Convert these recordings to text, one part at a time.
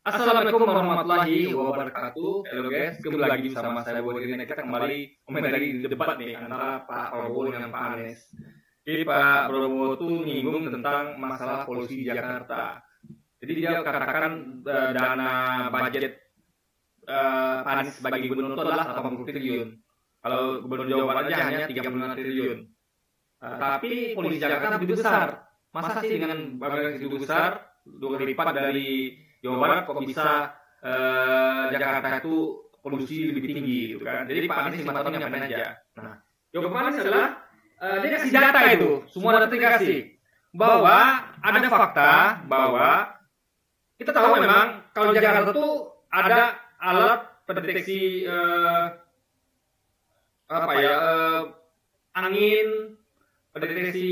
Assalamualaikum warahmatullahi wabarakatuh. Halo guys, kembali lagi bersama saya Boy. Kita kembali komentari debat nih antara Pak Prabowo dengan Pak Anies. Jadi Pak Prabowo tuh nyinggung tentang masalah polusi di Jakarta. Jadi dia katakan dana budget Pak Anies sebagai gubernur itu adalah 80 triliun. Kalau gubernur Jawa Barat aja hanya 35 triliun. Tapi polusi Jakarta lebih besar. Masa sih dengan budget itu besar, 2 kali lipat dari Jawa Barat kok bisa Jakarta itu polusi lebih tinggi gitu kan. Jadi Pak Anies 5 tahun ngapain aja. Nah, jawaban Pak Anies adalah dia kasih data itu, semua data dikasih bahwa ada fakta bahwa kita tahu memang kalau Jakarta itu ada alat pendeteksi angin, pendeteksi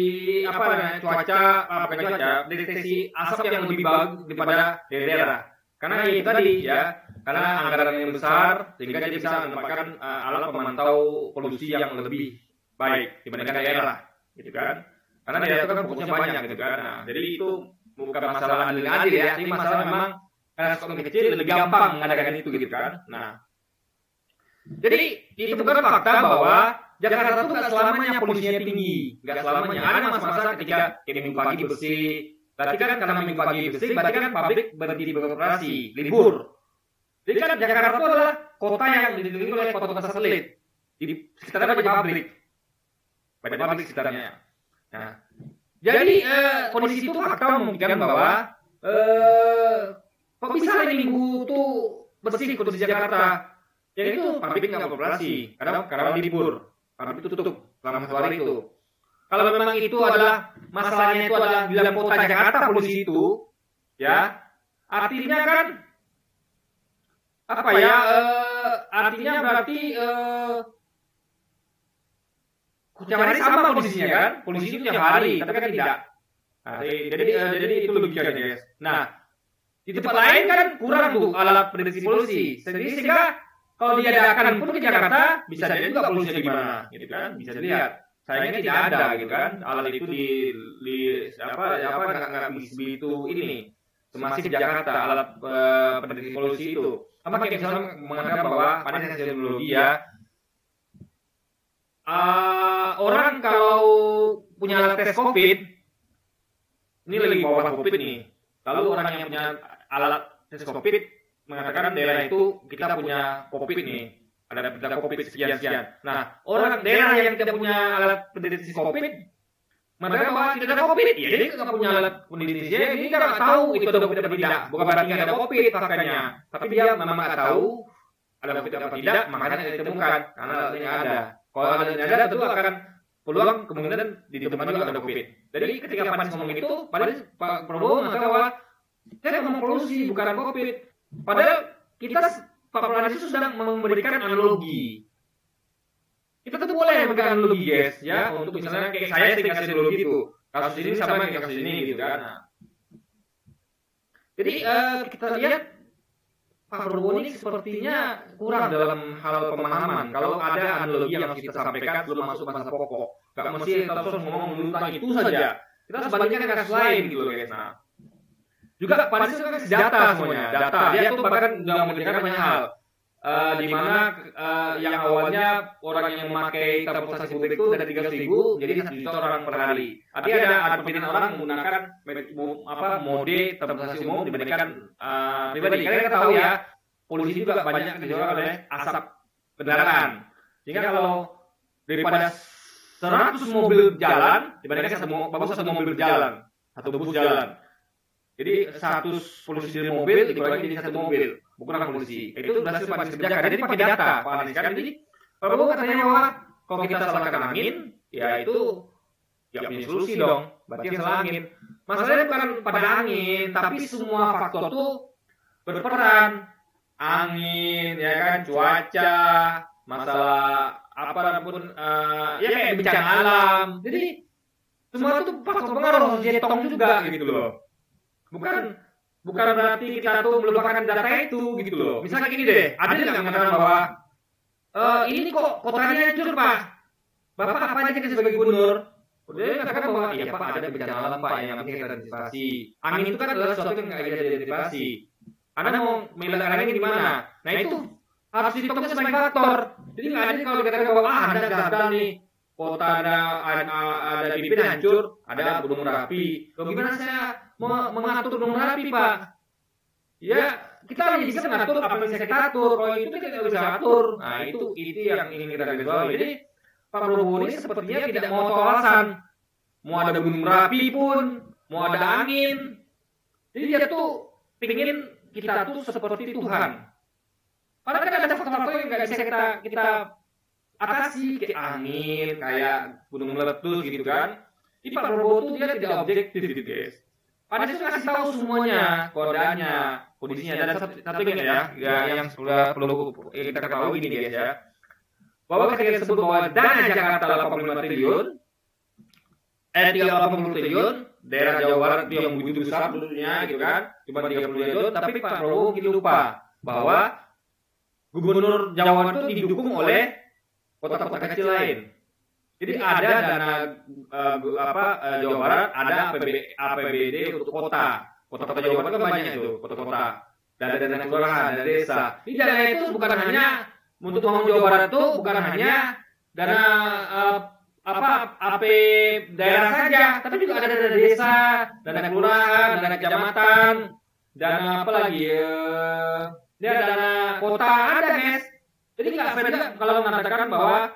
deteksi asap yang lebih bagus daripada daerah. Karena itu tadi ya, karena anggaran yang besar sehingga dia bisa menempatkan alat pemantau polusi yang lebih baik dibandingkan daerah, gitu kan? Karena daerah itu kan fokusnya banyak, gitu kan? Nah, jadi itu bukan masalah adil ya, ini masalah memang karena ekonomi kecil lebih gampang mengadakan itu, gitu kan? Nah, jadi itu bukan fakta bahwa Jakarta itu nggak selamanya polusinya tinggi, nggak selamanya. Ada masa-masa ketika minggu pagi bersih, berarti kan karena minggu pagi bersih, berarti kan pabrik berhenti beroperasi, libur. Jadi kan Jakarta itu adalah kota yang dikelilingi oleh kota-kota satelit. Di sekitarnya banyak pabrik sekitarnya. Nah, jadi kondisi itu fakta membuktikan bahwa kok bisa hari Minggu tuh bersih kondisi Jakarta. Ya itu pabrik nggak beroperasi, karena libur. Pabrik itu tutup selama 1 hari itu. Kalau memang itu adalah masalahnya itu adalah di dalam kota Jakarta polusi itu, ya artinya kan artinya berarti tiap hari sama kondisinya kan? Polusi itu tiap hari, tapi kan tidak. Nah, jadi itu logikanya guys. Nah, di tempat lain kan kurang tuh alat pendeteksi polusi, sehingga kalau diadakan pun ke Jakarta bisa jadi juga polusinya gimana, gitu kan? Bisa dilihat. Sayangnya tidak ada, gitu kan? Alat itu nggak begitu ini semasif Jakarta alat pendeteksi polusi itu. Sama kayak misalnya menganggap bahwa pada teknologi ya, orang kalau punya alat tes COVID, ini lagi bawa COVID nih. Lalu orang yang punya alat tes COVID mengatakan daerah itu kita punya COVID nih, ada COVID sekian. Nah, orang daerah yang tidak punya alat pendeteksi COVID mengatakan bahwa tidak ada COVID, ya jadi nggak punya alat pendeteksi, ini nggak tahu itu ada COVID atau tidak. Bukan berarti nggak ada COVID faktanya, tapi dia memang nggak tahu ada COVID atau tidak, makanya ditemukan karena alatnya ada. Kalau alatnya ada, tentu akan peluang kemungkinan ditemukan juga ada COVID. Jadi ketika Pak Anies ngomong itu, Pak Prabowo mengatakan bahwa saya ngomong polusi bukan COVID. Padahal Pak Prabowo itu sedang memberikan analogi. Kita tuh boleh memberikan analogi guys, ya, untuk misalnya kayak saya sering kasih analogi itu. Kasus ini sama dengan kasus ini gitu kan. Nah. Jadi kita lihat Pak Prabowo ini sepertinya kurang dalam hal pemahaman. Kalau ada analogi yang harus kita sampaikan belum masuk masalah pokok. Gak mesti terus ngomong tentang itu saja. Kita harus bandingkan kasus lain gitu loh guys. Nah, juga Pak Anies kan data semuanya, data. Dia tuh bahkan nggak mengerjakan banyak hal. Di mana yang awalnya orang yang memakai transportasi publik itu dari 300.000 jadi 1 juta orang per hari. Artinya ada perpindahan orang menggunakan mode transportasi umum dibandingkan pribadi. Karena kita tahu ya, polusi juga banyak disebabkan oleh asap kendaraan. Sehingga kalau daripada 100 mobil jalan dibandingkan 1 mobil berjalan, 1 bus jalan. Jadi 100 polusi dari mobil dibagi jadi 1 mobil, bukan polusi. Itu berhasil Pak Anies kerjakan. Jadi pakai data Pak Anies kan. Jadi Prabowo katanya bahwa kalau kita salahkan angin, ya itu ya punya solusi dong. Berarti yang salah angin. Masalahnya bukan pada angin, tapi semua faktor tuh berperan. Angin, ya kan, cuaca, masalah apapun, ya kayak bencana alam. Jadi semua itu faktor pengaruh, jetong juga gitu loh. Bukan berarti kita tuh melupakan data itu gitu loh. Misalnya gini deh, ada yang mengatakan bahwa ini kok kotanya hancur Pak. Bapak apa aja sebagai gubernur? Dia mengatakan bahwa iya Pak ada bencana alam Pak yang penting kita antisipasi. Angin itu kan adalah sesuatu yang nggak bisa diantisipasi. Anda mau meletakkan ini di mana? Nah itu harus dihitungnya sebagai faktor. Jadi nggak ada kalau dikatakan bahwa Anda gagal nih, kota ada pimpin hancur, ada Gunung Merapi. Loh gimana saya mengatur Gunung Merapi, Pak? Ya kita hanya bisa mengatur apa yang bisa kita atur. Kalau itu kita tidak bisa atur. Nah itu yang ingin kita garis bawahi. Jadi Pak Prabowo ini sepertinya tidak mau tahu alasan. Mau ada Gunung Merapi pun, mau ada angin. Jadi dia tuh pengen kita tuh seperti Tuhan. Padahal kan ada faktor-faktor yang nggak bisa kita atasi, kayak angin, kayak gunung meletus gitu kan. Di Pak Prabowo tuh dia tidak objektif gitu guys. Padahal dia kasih tahu semuanya, kodenya, kondisinya. Dan satu ya, yang sudah perlu kita ketahui ini guys ya. Bahwa ketika disebut bahwa dana Jakarta 85 triliun, 80 triliun, daerah Jawa Barat itu yang begitu besar penduduknya gitu kan, cuma 30 triliun, tapi Pak Prabowo mungkin lupa bahwa Gubernur Jawa Barat itu didukung oleh kota-kota kecil lain. Jadi ada dana Jawa Barat, ada APBD untuk kota. Kota-kota Jawa Barat kan banyak itu, kota-kota. Dan ada dana kelurahan, ada desa. Ini dana itu bukan hanya untuk membangun Jawa Barat itu bukan hanya dana AP daerah saja, tapi juga ada dana desa, dana kelurahan, dana kecamatan, dana apa lagi? Dia dana kota ada guys. Jadi nggak fair kalau mengatakan bahwa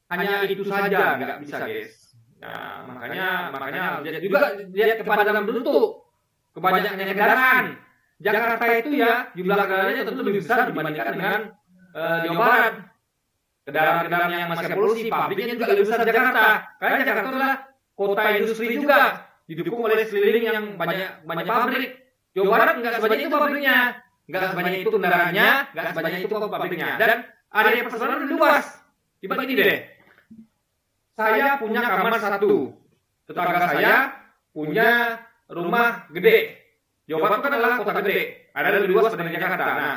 hanya itu saja, nggak bisa guys. Nah makanya lihat kepada dalam bentuk kebanyakan kendaraan. Jakarta itu ya jumlah kendaraannya tentu lebih besar dibandingkan dengan Jawa Barat. Kendaraan-kendaraan yang masih polusi, pabriknya juga lebih besar Jakarta. Karena Jakarta adalah kota industri juga, didukung oleh sekeliling yang banyak pabrik. Jawa Barat nggak sebanyak itu pabriknya, nggak sebanyak itu kendaraannya, nggak sebanyak itu pabriknya. Dan area persebaran lebih luas. Tiba ini deh, saya punya kamar 1, tetangga saya punya rumah gede. Jawa Barat kan adalah kota gede, ada lebih luas dibanding Jakarta. Nah,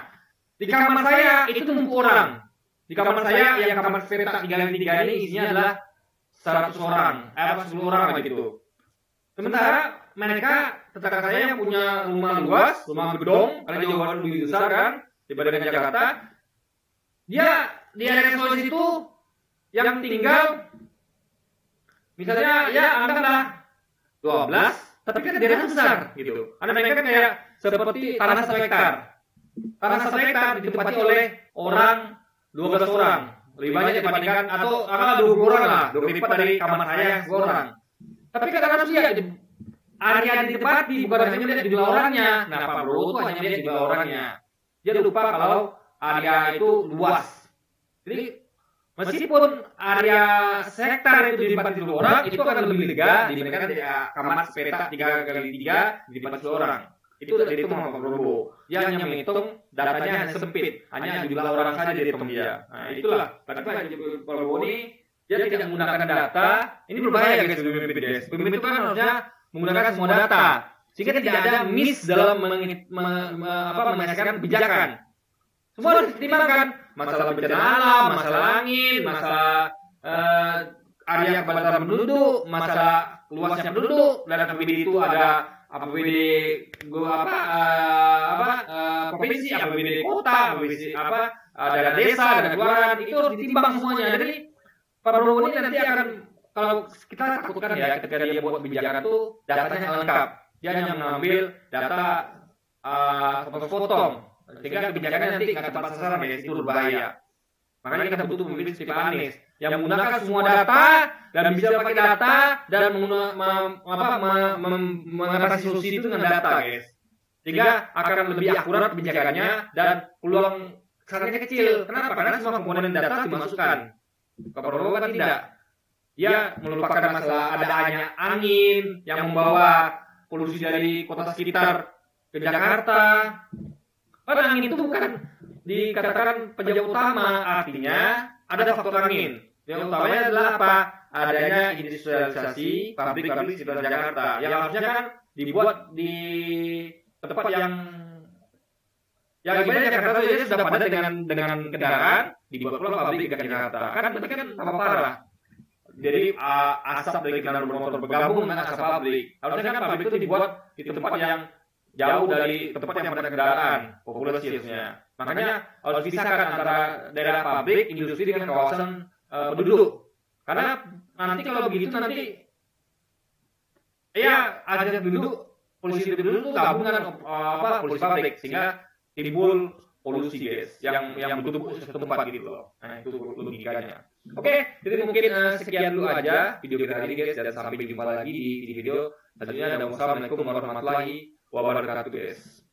di kamar saya itu numpuk orang. Di kamar saya yang kamar petak 3x3 ini isinya adalah 100 orang, 10 orang gitu. Sementara mereka tetangga saya yang punya rumah luas, rumah gedong, karena Jawa Barat lebih besar kan dibandingkan Jakarta. Dia di area Sulawesi itu yang tinggal misalnya ya anggaplah 12, tapi kan daerahnya besar gitu. Karena mereka kan kayak seperti tanah 1 hektar. Tanah 1 hektar ditempati oleh orang 12 orang. Lebih banyak dibandingkan atau 20 orang lah, 20 lipat dari kamar saya yang 10 orang. Tapi kadang-kadang sih ya area yang ditempati bukan hanya melihat jumlah orangnya. Nah, Pak Prabowo itu hanya melihat jumlah orangnya. Dia lupa kalau area itu luas. Jadi meskipun area sektor itu ditempati 10 orang, itu akan lebih lega dibandingkan kamar petak 3x3 ditempati 10 orang. Itu dari itu sama Pak Prabowo. Dia hanya menghitung datanya hanya sempit, hanya jumlah orang saja dihitung dia. Nah, itulah. Tapi Pak Prabowo ini dia tidak menggunakan data. Ini berbahaya guys pemimpin guys. Pemimpin itu kan harusnya menggunakan semua data sehingga tidak ada miss dalam menyelesaikan kebijakan. Semua harus dipertimbangkan. Masalah bencana alam, masalah angin, masalah area kebatasan penduduk, masalah luasnya penduduk, dan APBD itu ada APBD provinsi, APBD kota, APBD ada desa, ada kelurahan, itu harus ditimbang semuanya. Jadi Pak Prabowo ini nanti akan, kalau kita takutkan ya ketika dia buat kebijakan itu datanya lengkap, dia hanya mengambil data potong-potong, sehingga kebijakannya nanti nggak tepat sasaran ya, itu berbahaya. Makanya kita butuh pemimpin seperti Pak Anies yang menggunakan semua data dan bisa pakai data dan mengatasi solusi itu dengan data, guys. Sehingga akan lebih akurat kebijakannya dan peluang kesalahannya kecil. Kenapa? Karena semua komponen data dimasukkan. Pak Prabowo kan tidak. Dia melupakan masalah adanya angin yang membawa polusi dari kota sekitar ke Jakarta. Karena angin itu bukan dikatakan penyebab utama, artinya ada faktor angin. Yang utamanya adalah apa? Adanya industrialisasi pabrik-pabrik di sekitar Jakarta. Yang harusnya kan dibuat di tempat yang ibaratnya Jakarta itu sudah padat dengan kendaraan, dibuat pula pabrik di Jakarta. Kan berarti kan tambah parah. Jadi asap dari kendaraan bermotor bergabung dengan asap pabrik. Harusnya kan pabrik itu dibuat di tempat yang jauh dari tempat yang padat kendaraan, populasi harusnya. Makanya harus dipisahkan antara daerah pabrik, industri dengan kawasan penduduk. Karena nanti kalau begitu nanti ya ada penduduk, polisi penduduk itu gabungan polisi pabrik sehingga timbul polusi guys yang bertumpuk di satu tempat gitu loh. Nah itu logikanya. Oke, jadi mungkin sekian dulu aja video kita kali ini guys, dan sampai jumpa lagi di video selanjutnya. Dan wassalamualaikum warahmatullahi wabarakatuh guys.